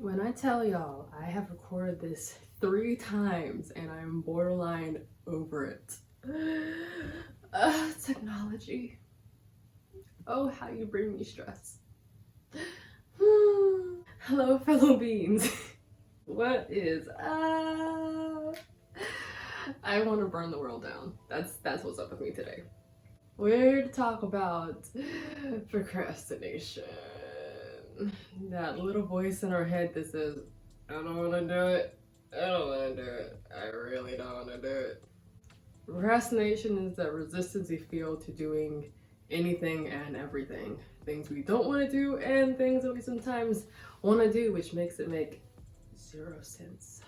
When I tell y'all, I have recorded this 3 times and I'm borderline over it. Technology. Oh, how you bring me stress. Hello, fellow beings. What is up? I want to burn the world down. That's what's up with me today. We're here to talk about procrastination. That little voice in our head that says, I don't want to do it. I don't want to do it. I really don't want to do it. Procrastination is that resistance we feel to doing anything and everything. Things we don't want to do and things that we sometimes want to do, which makes it make 0 sense.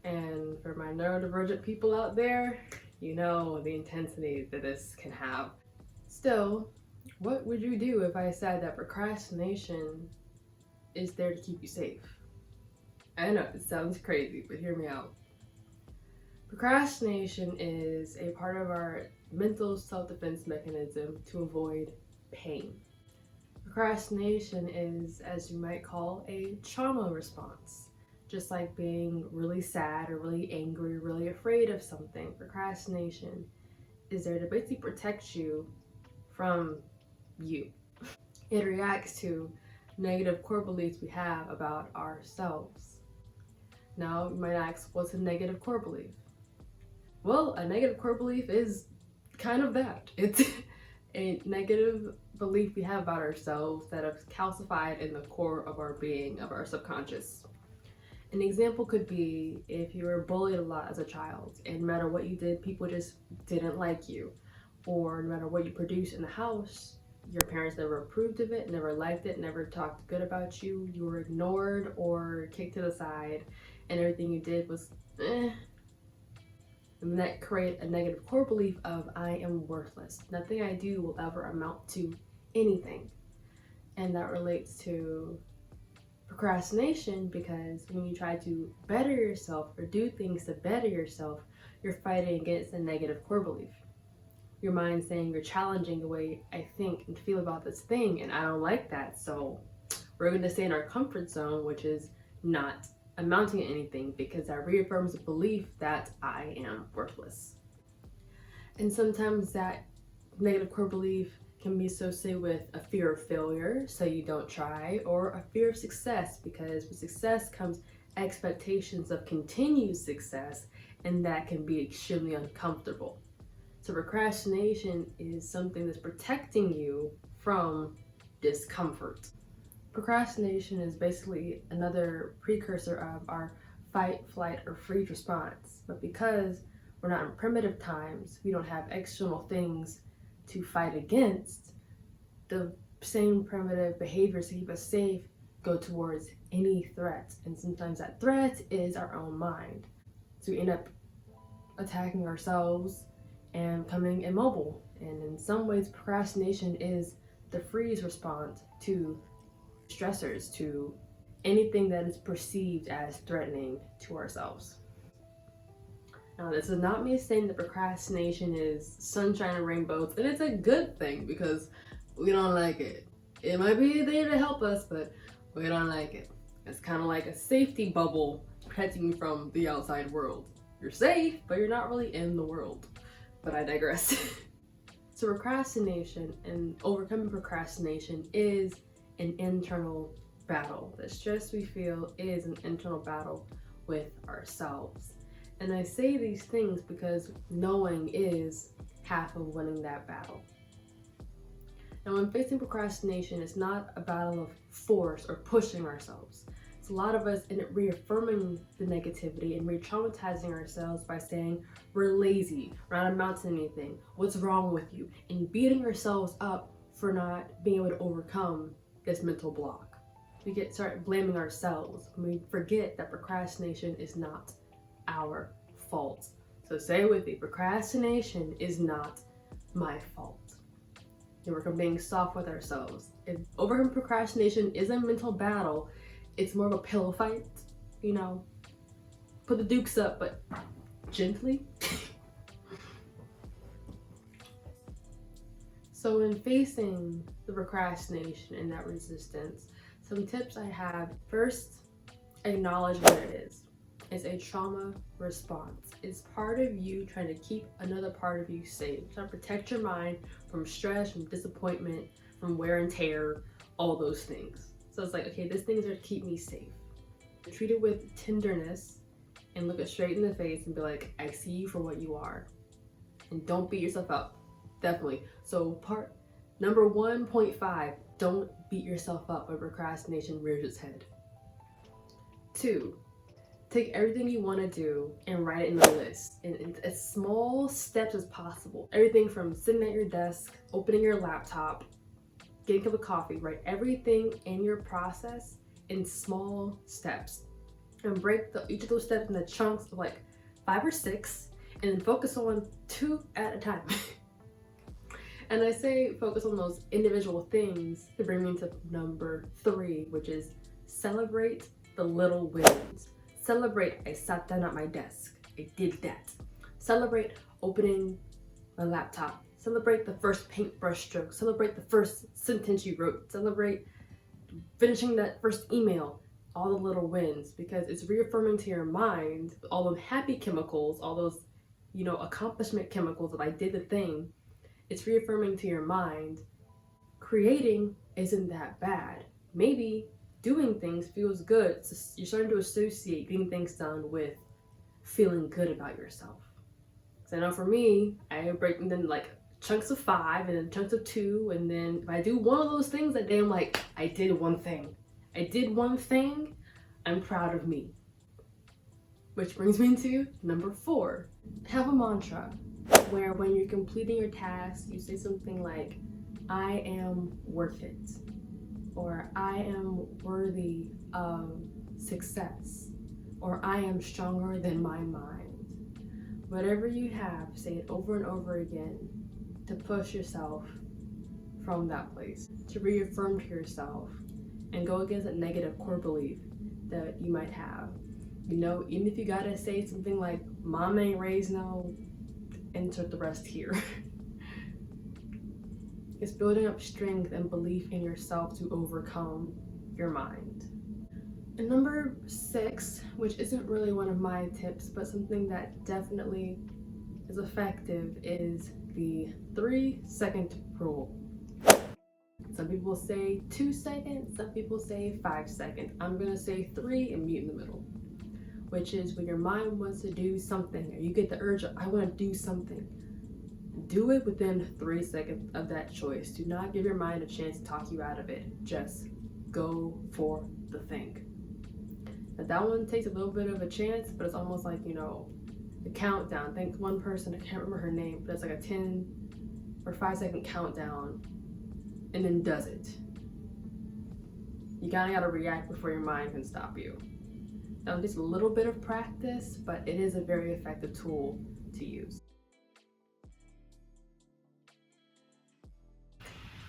And for my neurodivergent people out there, you know the intensity that this can have. Still, what would you do if I said that procrastination is there to keep you safe? I know it sounds crazy, but hear me out. Procrastination is a part of our mental self-defense mechanism to avoid pain. Procrastination is, as you might call, a trauma response. Just like being really sad or really angry, really afraid of something, procrastination is there to basically protect you from you. It reacts to negative core beliefs we have about ourselves. Now, you might ask, what's a negative core belief? Well, a negative core belief is kind of that. It's a negative belief we have about ourselves that have calcified in the core of our being, of our subconscious. An example could be if you were bullied a lot as a child, and no matter what you did, people just didn't like you. Or no matter what you produced in the house, your parents never approved of it, never liked it, never talked good about you. You were ignored or kicked to the side, and everything you did was And that create a negative core belief of I am worthless. Nothing I do will ever amount to anything. And that relates to procrastination, because when you try to better yourself or do things to better yourself, you're fighting against a negative core belief. Your mind saying you're challenging the way I think and feel about this thing, and I don't like that, so we're going to stay in our comfort zone, which is not amounting to anything, because that reaffirms the belief that I am worthless. And sometimes that negative core belief can be associated with a fear of failure, so you don't try, or a fear of success, because with success comes expectations of continued success, and that can be extremely uncomfortable. So procrastination is something that's protecting you from discomfort. Procrastination is basically another precursor of our fight, flight, or freeze response. But because we're not in primitive times, we don't have external things to fight against, the same primitive behaviors to keep us safe go towards any threat. And sometimes that threat is our own mind. So we end up attacking ourselves and becoming immobile. And in some ways, procrastination is the freeze response to stressors, to anything that is perceived as threatening to ourselves. Now, this is not me saying that procrastination is sunshine and rainbows, and it's a good thing because we don't like it. It might be there to help us, but we don't like it. It's kind of like a safety bubble protecting you from the outside world. You're safe, but you're not really in the world. But I digress. So procrastination and overcoming procrastination is an internal battle. The stress we feel is an internal battle with ourselves. And I say these things because knowing is half of winning that battle. Now, when facing procrastination, it's not a battle of force or pushing ourselves. It's a lot of us in it reaffirming the negativity and re-traumatizing ourselves by saying we're lazy, we're not amounting to anything, what's wrong with you, and beating ourselves up for not being able to overcome this mental block. We start blaming ourselves and we forget that procrastination is not our fault. So say it with me, procrastination is not my fault. And we're being soft with ourselves. If overcoming procrastination is a mental battle, it's more of a pillow fight, you know, put the dukes up, but gently. So in facing the procrastination and that resistance, some tips I have. First, acknowledge what it is. It's a trauma response. It's part of you trying to keep another part of you safe, trying to protect your mind from stress, from disappointment, from wear and tear, all those things. So it's like, okay, this thing is going to keep me safe. Treat it with tenderness and look it straight in the face and be like, I see you for what you are. And don't beat yourself up. Definitely. So part number 1.5, don't beat yourself up when procrastination rears its head. 2, take everything you want to do and write it in a list in as small steps as possible. Everything from sitting at your desk, opening your laptop, getting a cup of coffee. Write everything in your process in small steps and break each of those steps into chunks of like 5 or 6 and then focus on 2 at a time. And I say focus on those individual things to bring me to number 3, which is celebrate the little wins. Celebrate, I sat down at my desk. I did that. Celebrate opening my laptop. Celebrate the first paintbrush stroke. Celebrate the first sentence you wrote. Celebrate finishing that first email. All the little wins, because it's reaffirming to your mind all those happy chemicals, all those, accomplishment chemicals of I did the thing. It's reaffirming to your mind, creating isn't that bad. Maybe doing things feels good. So you're starting to associate getting things done with feeling good about yourself. So I know for me, I break them into like chunks of 5 and then chunks of 2. And then if I do one of those things that day, I'm like, I did one thing. I did one thing. I'm proud of me. Which brings me to number 4. Have a mantra where when you're completing your task, you say something like, I am worth it. Or I am worthy of success, or I am stronger than my mind. Whatever you have, say it over and over again to push yourself from that place, to reaffirm to yourself and go against that negative core belief that you might have. Even if you gotta say something like, Mom ain't raised no, insert the rest here. It's building up strength and belief in yourself to overcome your mind. And number 6, which isn't really one of my tips, but something that definitely is effective, is the 3-second rule. Some people say 2 seconds, some people say 5 seconds. I'm gonna say 3 and mute in the middle, which is when your mind wants to do something, or you get the urge of, I wanna do something. Do it within 3 seconds of that choice. Do not give your mind a chance to talk you out of it. Just go for the thing. Now that one takes a little bit of a chance, but it's almost like, the countdown. I think one person, I can't remember her name, but it's like a 10 or 5-second countdown and then does it. You gotta react before your mind can stop you. Now just a little bit of practice, but it is a very effective tool to use.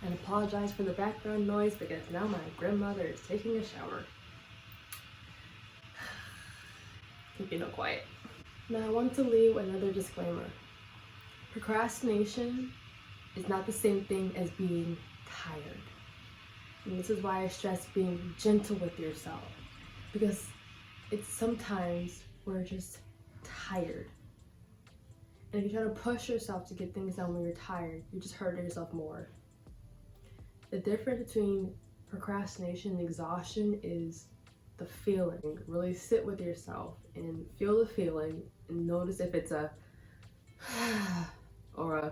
And apologize for the background noise because now my grandmother is taking a shower. Keep it quiet. Now I want to leave another disclaimer. Procrastination is not the same thing as being tired. And this is why I stress being gentle with yourself, because it's sometimes we're just tired. And if you try to push yourself to get things done when you're tired, you just hurt yourself more. The difference between procrastination and exhaustion is the feeling. Really sit with yourself and feel the feeling and notice if it's a or a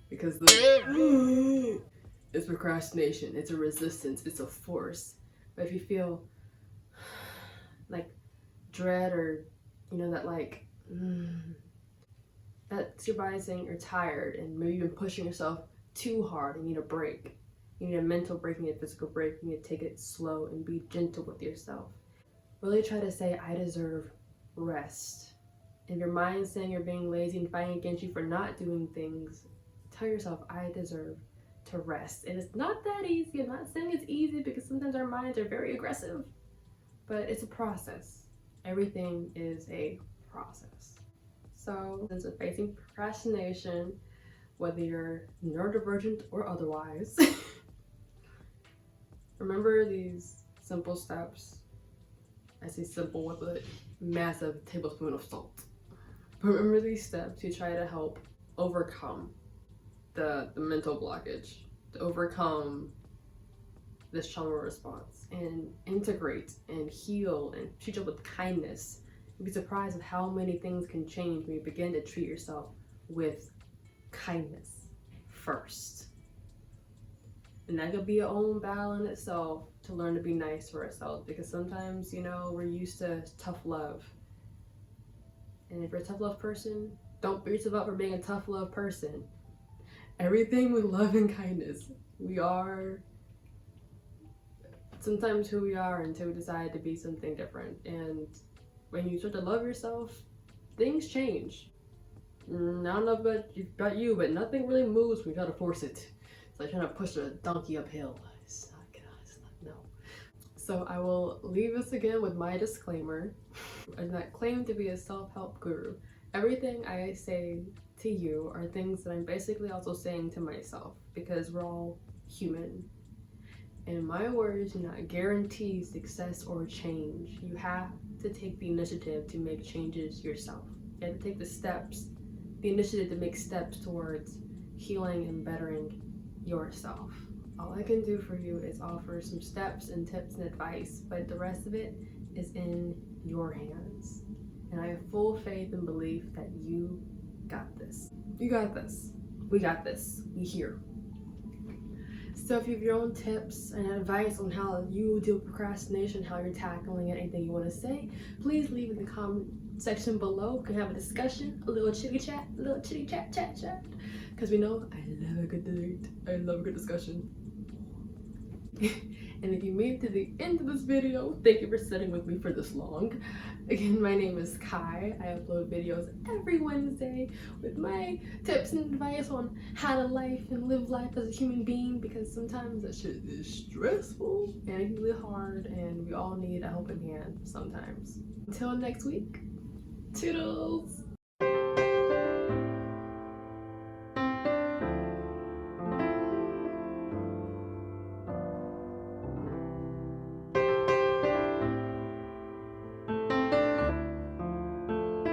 because the it's procrastination, it's a resistance, it's a force. But if you feel like dread or that like that's your body saying you're tired and maybe you've been pushing yourself too hard. You need a break. You need a mental break, you need a physical break. You need to take it slow and be gentle with yourself. Really try to say, I deserve rest. If your mind's saying you're being lazy and fighting against you for not doing things, tell yourself, I deserve to rest. And it's not that easy. I'm not saying it's easy because sometimes our minds are very aggressive, but it's a process. Everything is a process. So, since we're facing procrastination, whether you're neurodivergent or otherwise, remember these simple steps. I say simple with a massive tablespoon of salt. Remember these steps to try to help overcome the mental blockage, to overcome this trauma response and integrate and heal and treat you with kindness. You'd be surprised at how many things can change when you begin to treat yourself with kindness first. And that could be your own battle in itself, to learn to be nice to ourselves, because sometimes, you know, we're used to tough love. And if you're a tough love person, don't beat yourself up for being a tough love person. Everything with love and kindness. We are sometimes who we are until we decide to be something different. And when you start to love yourself, things change. I don't know about you, but nothing really moves when you try to force it. It's like trying to push a donkey uphill. It's not, no. So I will leave us again with my disclaimer. I do not claim to be a self-help guru. Everything I say to you are things that I'm basically also saying to myself, because we're all human. And my words do not guarantee success or change. You have to take the initiative to make changes yourself. You have to take the steps, the initiative to make steps towards healing and bettering yourself. All I can do for you is offer some steps and tips and advice, but the rest of it is in your hands. And I have full faith and belief that you got this. You got this. We got this. We here. So if you have your own tips and advice on how you deal with procrastination, how you're tackling it, anything you want to say, please leave in the comment section below. We can have a discussion, a little chitty chat, chat. Because we know I love a good debate. I love a good discussion. And if you made it to the end of this video, thank you for sitting with me for this long. Again, my name is Kai. I upload videos every Wednesday with my tips and advice on how to live life as a human being, because sometimes that shit is stressful and really hard, and we all need a helping hand sometimes. Until next week, toodles!